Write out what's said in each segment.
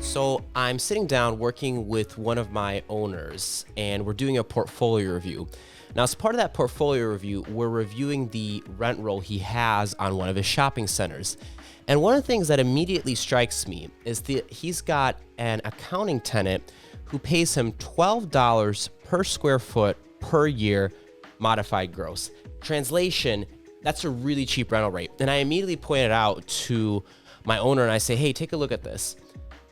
So I'm sitting down working with one of my owners and we're doing a portfolio review. Now, as part of that portfolio review, we're reviewing the rent roll he has on one of his shopping centers. And one of the things that immediately strikes me is that he's got an accounting tenant who pays him $12 per square foot per year modified gross. Translation, that's a really cheap rental rate. And I immediately pointed out to my owner and I say, hey, take a look at this.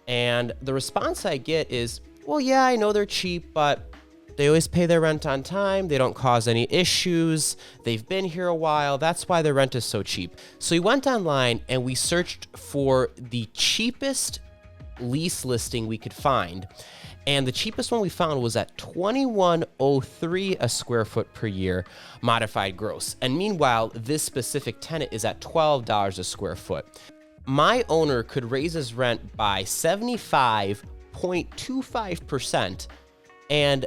And the response I get is, well, yeah, I know they're cheap, but they always pay their rent on time. They don't cause any issues. They've been here a while. That's why their rent is so cheap. So we went online and we searched for the cheapest lease listing we could find. And the cheapest one we found was at $21.03 a square foot per year modified gross. And meanwhile, this specific tenant is at $12 a square foot. My owner could raise his rent by 75.25% and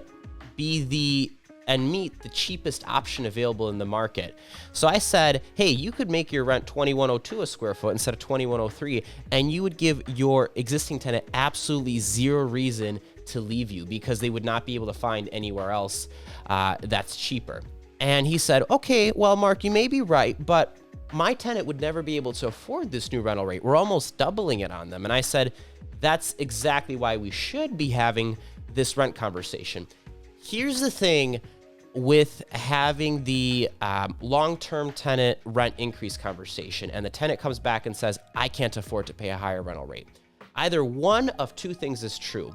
meet the cheapest option available in the market. So I said, hey, you could make your rent $21.02 a square foot instead of $21.03, and you would give your existing tenant absolutely zero reason to leave you because they would not be able to find anywhere else that's cheaper. And he said, okay, well, Mark, you may be right, but my tenant would never be able to afford this new rental rate. We're almost doubling it on them. And I said, that's exactly why we should be having this rent conversation. Here's the thing with having the long-term tenant rent increase conversation, and the tenant comes back and says, I can't afford to pay a higher rental rate. Either one of two things is true.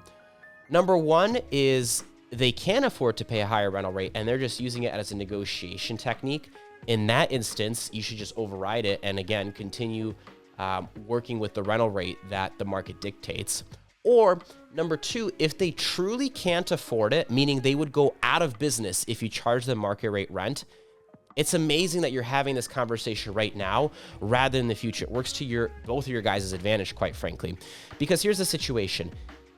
Number one is they can afford to pay a higher rental rate, and they're just using it as a negotiation technique. In that instance, you should just override it and, again, continue working with the rental rate that the market dictates. Or number two, if they truly can't afford it, meaning they would go out of business if you charge them market rate rent, it's amazing that you're having this conversation right now rather than the future. It works to both of your guys' advantage, quite frankly. Because here's the situation.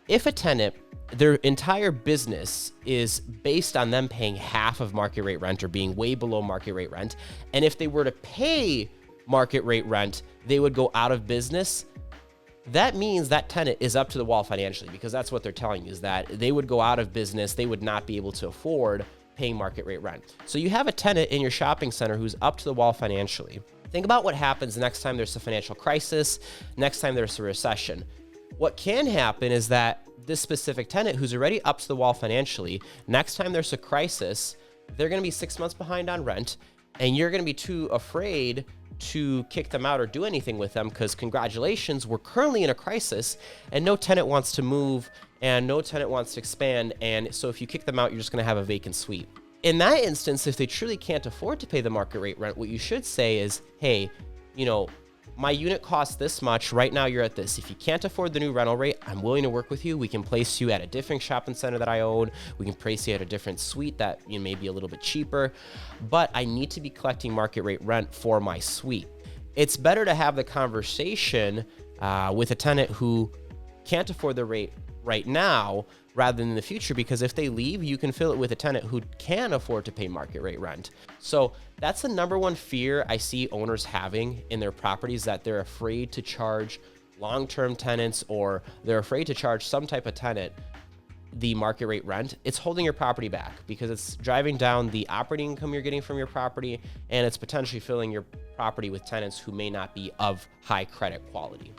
If a tenant, their entire business is based on them paying half of market rate rent or being way below market rate rent, and if they were to pay market rate rent, they would go out of business, that means that tenant is up to the wall financially, because that's what they're telling you, is that they would go out of business. They would not be able to afford paying market rate rent. So you have a tenant in your shopping center who's up to the wall financially. Think about what happens next time there's a financial crisis, next time there's a recession. What can happen is that this specific tenant who's already up to the wall financially, next time there's a crisis, they're going to be 6 months behind on rent, and you're going to be too afraid to kick them out or do anything with them because, congratulations, we're currently in a crisis and no tenant wants to move and no tenant wants to expand. And so if you kick them out, you're just going to have a vacant suite. In that instance, if they truly can't afford to pay the market rate rent, what you should say is, hey, my unit costs this much. Right now you're at this. If you can't afford the new rental rate, I'm willing to work with you. We can place you at a different shopping center that I own. We can place you at a different suite that may be a little bit cheaper, but I need to be collecting market rate rent for my suite. It's better to have the conversation with a tenant who can't afford the rate right now rather than in the future, because if they leave, you can fill it with a tenant who can afford to pay market rate rent. So that's the number one fear I see owners having in their properties, that they're afraid to charge long-term tenants, or they're afraid to charge some type of tenant the market rate rent. It's holding your property back because it's driving down the operating income you're getting from your property, and it's potentially filling your property with tenants who may not be of high credit quality.